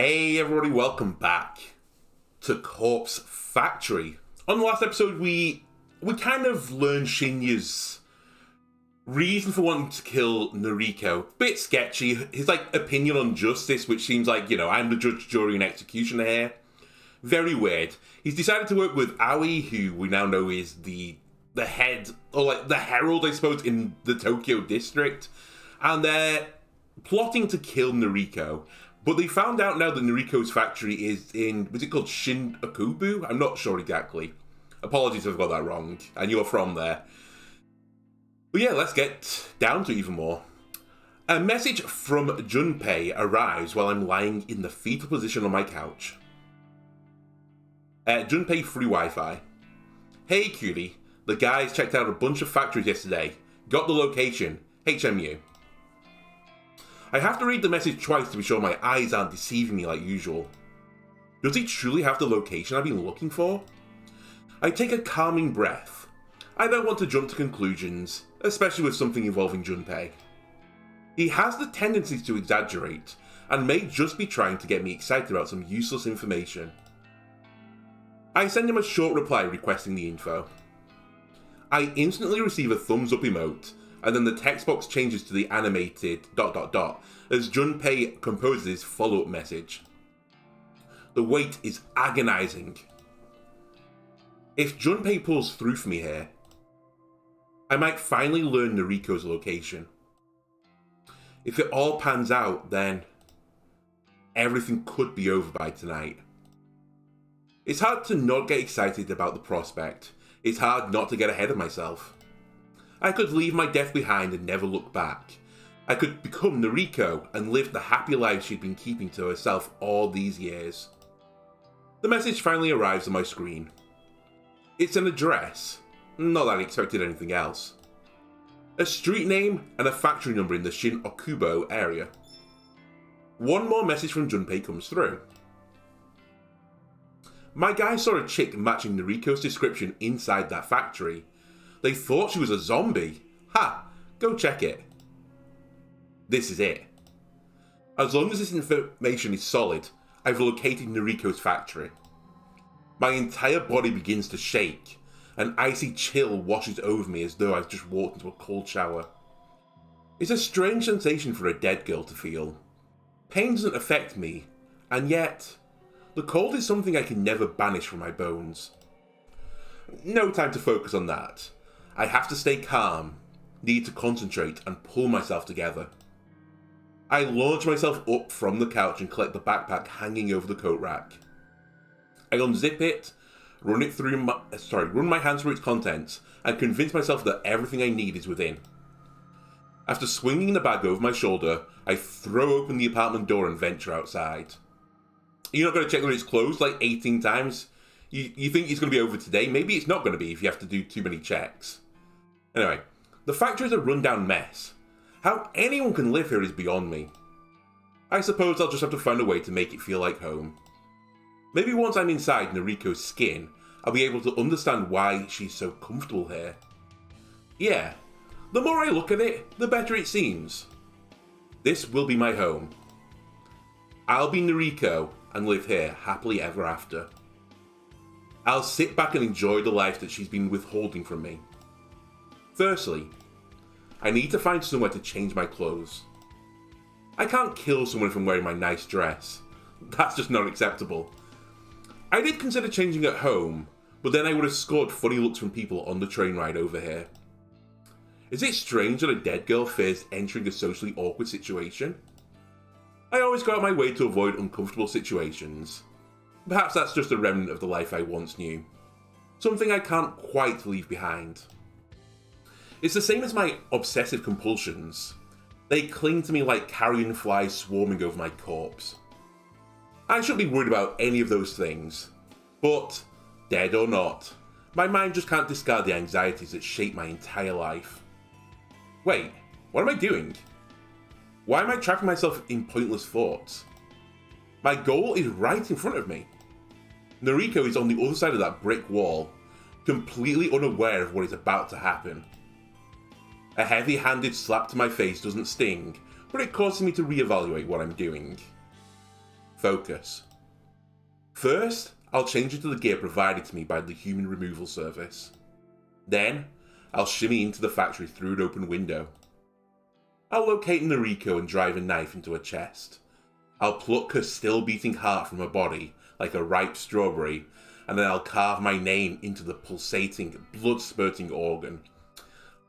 Hey everybody, welcome back to Corpse Factory. On the last episode, we kind of learned Shinya's reason for wanting to kill Noriko. Bit sketchy. His opinion on justice, which seems like, I'm the judge, jury, and executioner here. Very weird. He's decided to work with Aoi, who we now know is the head, or the herald, I suppose, in the Tokyo district. And they're plotting to kill Noriko. But they found out now that Noriko's factory is in, was it called Shin-Okubu? I'm not sure exactly. Apologies if I've got that wrong, and you're from there. But yeah, let's get down to even more. A message from Junpei arrives while I'm lying in the fetal position on my couch. Junpei free Wi-Fi. Hey cutie, the guys checked out a bunch of factories yesterday. Got the location, HMU. I have to read the message twice to be sure my eyes aren't deceiving me like usual. Does he truly have the location I've been looking for? I take a calming breath. I don't want to jump to conclusions, especially with something involving Junpei. He has the tendency to exaggerate, and may just be trying to get me excited about some useless information. I send him a short reply requesting the info. I instantly receive a thumbs up emote, and then the text box changes to the animated ... as Junpei composes his follow-up message. The wait is agonizing. If Junpei pulls through for me here, I might finally learn Noriko's location. If it all pans out, then everything could be over by tonight. It's hard to not get excited about the prospect. It's hard not to get ahead of myself. I could leave my death behind and never look back. I could become Noriko and live the happy life she'd been keeping to herself all these years. The message finally arrives on my screen. It's an address. Not that I expected anything else. A street name and a factory number in the Shin-Okubo area. One more message from Junpei comes through. My guys saw a chick matching Noriko's description inside that factory. They thought she was a zombie. Ha! Go check it. This is it. As long as this information is solid, I've located Noriko's factory. My entire body begins to shake. An icy chill washes over me as though I've just walked into a cold shower. It's a strange sensation for a dead girl to feel. Pain doesn't affect me, and yet, the cold is something I can never banish from my bones. No time to focus on that. I have to stay calm, need to concentrate and pull myself together. I launch myself up from the couch and collect the backpack hanging over the coat rack. I unzip it, run my hands through its contents, and convince myself that everything I need is within. After swinging the bag over my shoulder, I throw open the apartment door and venture outside. You're not going to check that it's closed 18 times? You think it's going to be over today? Maybe it's not going to be if you have to do too many checks. Anyway, the factory is a rundown mess. How anyone can live here is beyond me. I suppose I'll just have to find a way to make it feel like home. Maybe once I'm inside Noriko's skin, I'll be able to understand why she's so comfortable here. Yeah, the more I look at it, the better it seems. This will be my home. I'll be Noriko and live here happily ever after. I'll sit back and enjoy the life that she's been withholding from me. Firstly, I need to find somewhere to change my clothes. I can't kill someone from wearing my nice dress. That's just not acceptable. I did consider changing at home, but then I would have scored funny looks from people on the train ride over here. Is it strange that a dead girl fears entering a socially awkward situation? I always go out my way to avoid uncomfortable situations. Perhaps that's just a remnant of the life I once knew. Something I can't quite leave behind. It's the same as my obsessive compulsions. They cling to me like carrion flies swarming over my corpse. I shouldn't be worried about any of those things. But, dead or not, my mind just can't discard the anxieties that shape my entire life. Wait, what am I doing? Why am I trapping myself in pointless thoughts? My goal is right in front of me. Noriko is on the other side of that brick wall, completely unaware of what is about to happen. A heavy-handed slap to my face doesn't sting, but it causes me to reevaluate what I'm doing. Focus. First, I'll change into the gear provided to me by the human removal service. Then, I'll shimmy into the factory through an open window. I'll locate Noriko and drive a knife into her chest. I'll pluck her still beating heart from her body like a ripe strawberry, and then I'll carve my name into the pulsating, blood-spurting organ.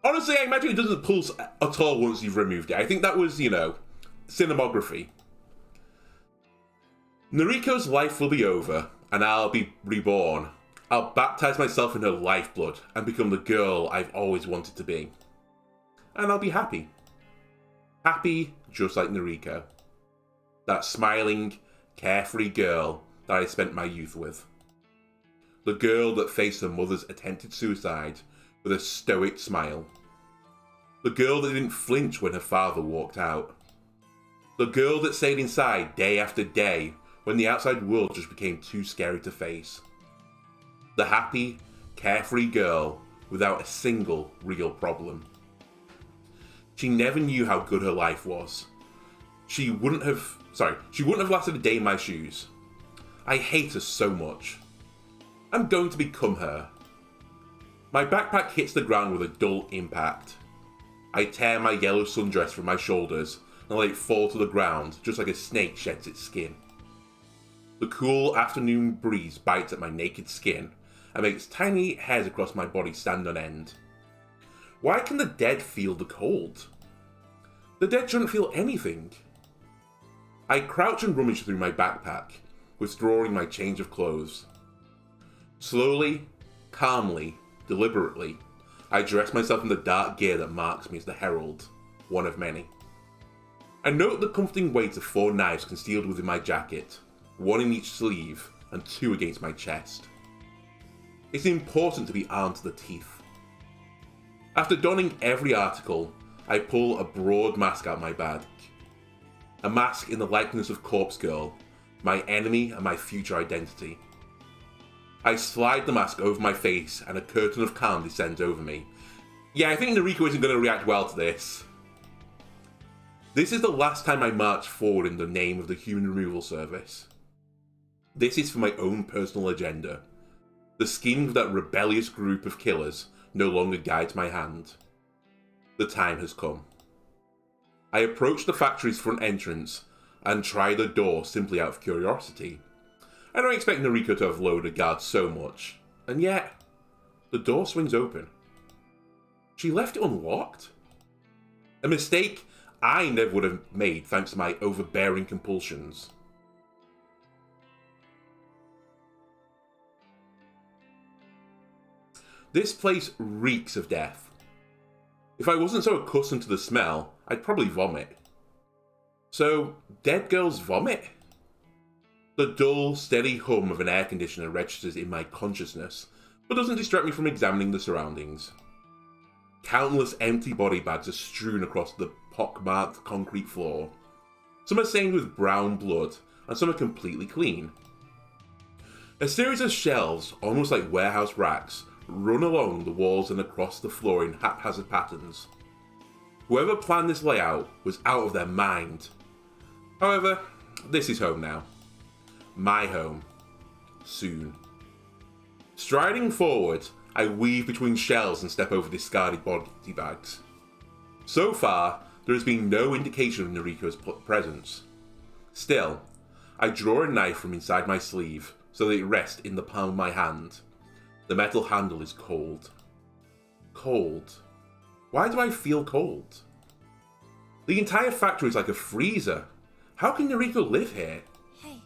Honestly, I imagine it doesn't pulse at all once you've removed it. I think that was, cinematography. Noriko's life will be over, and I'll be reborn. I'll baptize myself in her lifeblood and become the girl I've always wanted to be. And I'll be happy. Happy just like Noriko. That smiling, carefree girl that I spent my youth with. The girl that faced her mother's attempted suicide with a stoic smile. The girl that didn't flinch when her father walked out. The girl that stayed inside day after day when the outside world just became too scary to face. The happy, carefree girl without a single real problem. She never knew how good her life was. She wouldn't have lasted a day in my shoes. I hate her so much. I'm going to become her. My backpack hits the ground with a dull impact. I tear my yellow sundress from my shoulders and let it fall to the ground just like a snake sheds its skin. The cool afternoon breeze bites at my naked skin and makes tiny hairs across my body stand on end. Why can the dead feel the cold? The dead shouldn't feel anything. I crouch and rummage through my backpack, withdrawing my change of clothes. Slowly, calmly, deliberately, I dress myself in the dark gear that marks me as the Herald, one of many. I note the comforting weight of 4 knives concealed within my jacket, 1 in each sleeve and 2 against my chest. It's important to be armed to the teeth. After donning every article, I pull a broad mask out my bag. A mask in the likeness of Corpse Girl, my enemy and my future identity. I slide the mask over my face and a curtain of calm descends over me. Yeah, I think Noriko isn't going to react well to this. This is the last time I march forward in the name of the Human Removal Service. This is for my own personal agenda. The scheme of that rebellious group of killers no longer guides my hand. The time has come. I approach the factory's front entrance and try the door simply out of curiosity. I don't expect Noriko to have lowered a guard so much, and yet, the door swings open. She left it unlocked? A mistake I never would have made thanks to my overbearing compulsions. This place reeks of death. If I wasn't so accustomed to the smell, I'd probably vomit. So, dead girls vomit? The dull, steady hum of an air conditioner registers in my consciousness, but doesn't distract me from examining the surroundings. Countless empty body bags are strewn across the pock-marked concrete floor. Some are stained with brown blood, and some are completely clean. A series of shelves, almost like warehouse racks, run along the walls and across the floor in haphazard patterns. Whoever planned this layout was out of their mind. However, this is home now. My home. Soon. Striding forward, I weave between shelves and step over discarded body bags. So far, there has been no indication of Noriko's presence. Still, I draw a knife from inside my sleeve so that it rests in the palm of my hand. The metal handle is cold. Cold. Why do I feel cold? The entire factory is like a freezer. How can Noriko live here? Hey.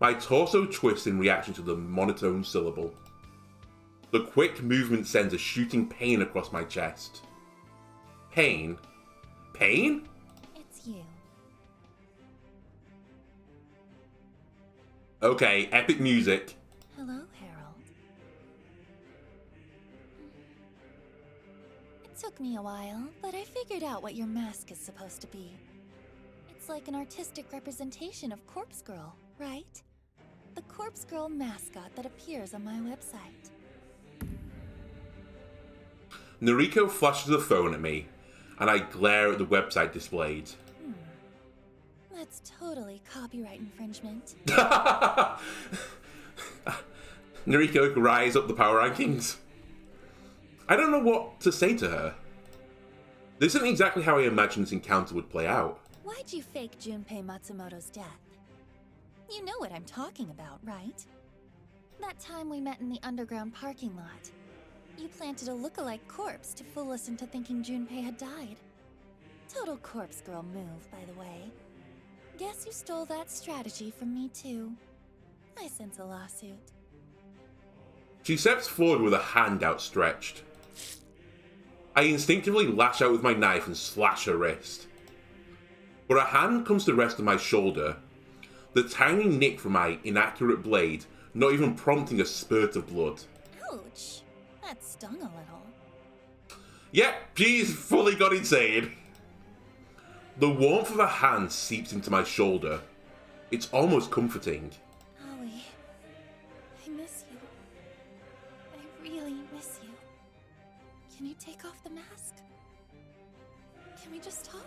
My torso twists in reaction to the monotone syllable. The quick movement sends a shooting pain across my chest. Pain? Pain? It's you. Okay, epic music. Hello, Harold. It took me a while, but I figured out what your mask is supposed to be. It's like an artistic representation of Corpse Girl, right? The Corpse Girl mascot that appears on my website. Noriko flashes the phone at me, and I glare at the website displayed. That's totally copyright infringement. Noriko rise up the power rankings. I don't know what to say to her. This isn't exactly how I imagined this encounter would play out. Why'd you fake Junpei Matsumoto's death? You know what I'm talking about, right? That time we met in the underground parking lot. You planted a look-alike corpse to fool us into thinking Junpei had died. Total corpse girl move, by the way. Guess you stole that strategy from me too. I sense a lawsuit. She steps forward with a hand outstretched. I instinctively lash out with my knife and slash her wrist. But her hand comes to rest on my shoulder, the tiny nick from my inaccurate blade not even prompting a spurt of blood. Ouch! That stung a little. Yep, she's fully got insane. The warmth of her hand seeps into my shoulder. It's almost comforting. Aoi, I miss you. I really miss you. Can you take off the mask? Can we just talk?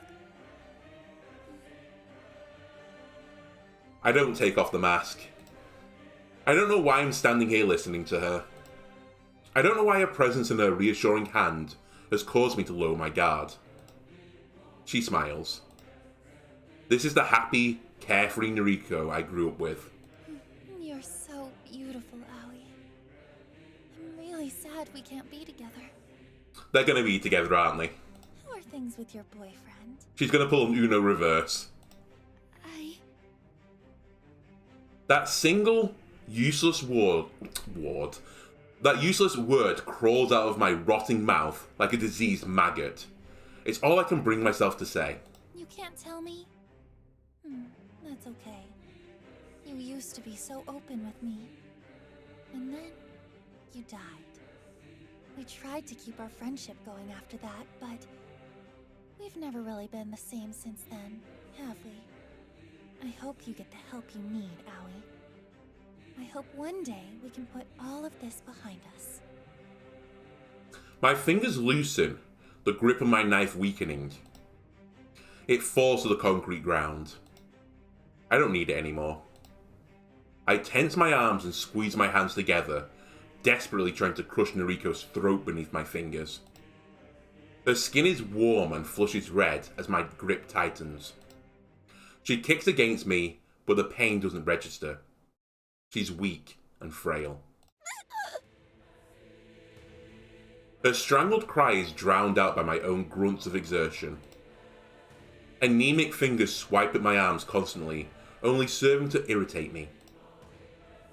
I don't take off the mask. I don't know why I'm standing here listening to her. I don't know why her presence and her reassuring hand has caused me to lower my guard. She smiles. This is the happy, carefree Noriko I grew up with. You're so beautiful, Aoi. I'm really sad we can't be together. They're gonna be together, aren't they? How are things with your boyfriend? She's gonna pull an Uno reverse. That single useless that useless word crawls out of my rotting mouth like a diseased maggot. It's all I can bring myself to say. You can't tell me? That's okay. You used to be so open with me. And then, you died. We tried to keep our friendship going after that, but we've never really been the same since then, have we? I hope you get the help you need, Aoi. I hope one day we can put all of this behind us. My fingers loosen, the grip of my knife weakening. It falls to the concrete ground. I don't need it anymore. I tense my arms and squeeze my hands together, desperately trying to crush Noriko's throat beneath my fingers. Her skin is warm and flushes red as my grip tightens. She kicks against me, but the pain doesn't register. She's weak and frail. Her strangled cry is drowned out by my own grunts of exertion. Anemic fingers swipe at my arms constantly, only serving to irritate me.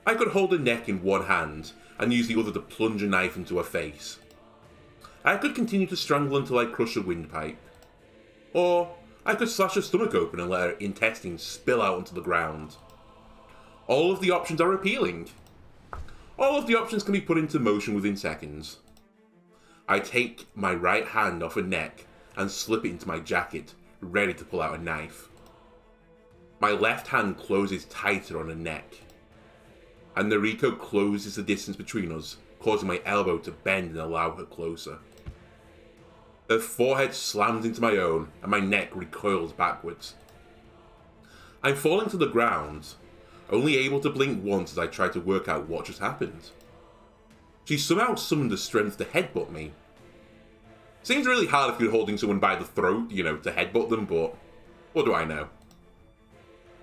I could hold her neck in one hand and use the other to plunge a knife into her face. I could continue to strangle until I crush her windpipe. Or I could slash her stomach open and let her intestines spill out onto the ground. All of the options are appealing. All of the options can be put into motion within seconds. I take my right hand off her neck and slip it into my jacket, ready to pull out a knife. My left hand closes tighter on her neck, and Noriko closes the distance between us, causing my elbow to bend and allow her closer. Her forehead slams into my own, and my neck recoils backwards. I'm falling to the ground, only able to blink once as I try to work out what just happened. She somehow summoned the strength to headbutt me. Seems really hard if you're holding someone by the throat, to headbutt them, but what do I know?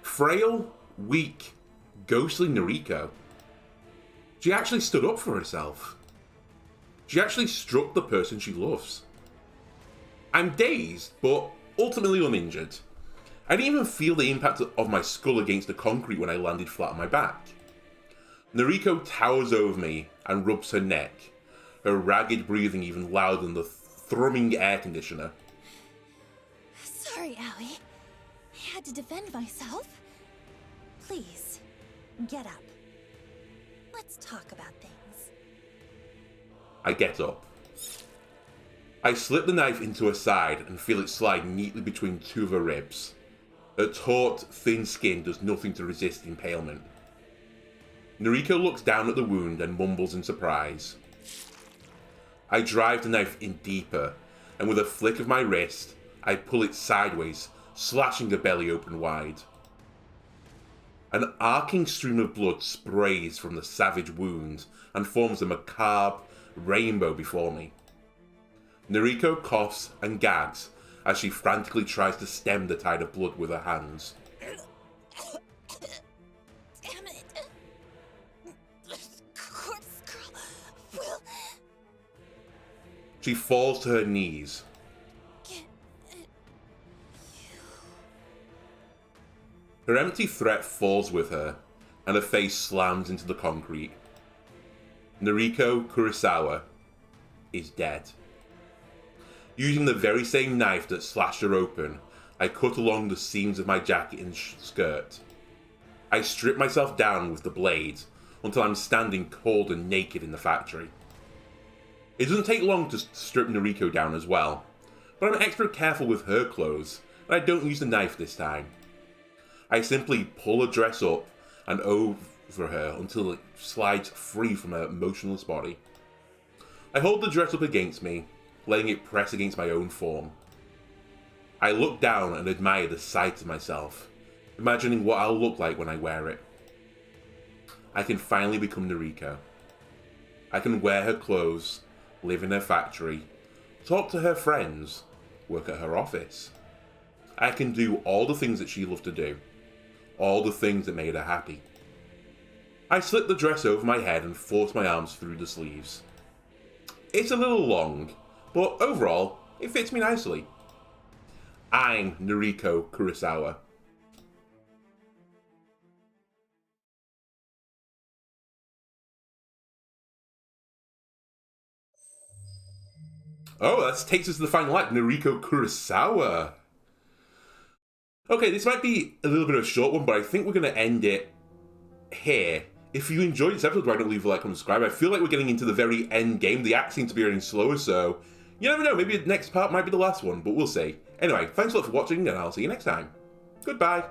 Frail, weak, ghostly Noriko. She actually stood up for herself. She actually struck the person she loves. I'm dazed, but ultimately uninjured. I didn't even feel the impact of my skull against the concrete when I landed flat on my back. Noriko towers over me and rubs her neck, her ragged breathing even louder than the thrumming air conditioner. Sorry, Aoi. I had to defend myself. Please, get up. Let's talk about things. I get up. I slip the knife into her side and feel it slide neatly between two of her ribs. Her taut, thin skin does nothing to resist impalement. Noriko looks down at the wound and mumbles in surprise. I drive the knife in deeper, and with a flick of my wrist, I pull it sideways, slashing her belly open wide. An arcing stream of blood sprays from the savage wound and forms a macabre rainbow before me. Noriko coughs and gags as she frantically tries to stem the tide of blood with her hands. Damn it! Corpse Girl will... She falls to her knees. Get it. Her empty threat falls with her, and her face slams into the concrete. Noriko Kurosawa is dead. Using the very same knife that slashed her open, I cut along the seams of my jacket and skirt. I strip myself down with the blade until I'm standing cold and naked in the factory. It doesn't take long to strip Noriko down as well, but I'm extra careful with her clothes, and I don't use the knife this time. I simply pull her dress up and over her until it slides free from her motionless body. I hold the dress up against me, letting it press against my own form. I look down and admire the sight of myself, imagining what I'll look like when I wear it. I can finally become Noriko. I can wear her clothes, live in her factory, talk to her friends, work at her office. I can do all the things that she loved to do, all the things that made her happy. I slip the dress over my head and force my arms through the sleeves. It's a little long, but overall, it fits me nicely. I'm Noriko Kurosawa. Oh, that takes us to the final act, Noriko Kurosawa. Okay, this might be a little bit of a short one, but I think we're going to end it here. If you enjoyed this episode, why don't leave a like and subscribe? I feel like we're getting into the very end game. The acts seem to be getting slower, so you never know. Maybe the next part might be the last one, but we'll see. Anyway, thanks a lot for watching, and I'll see you next time. Goodbye.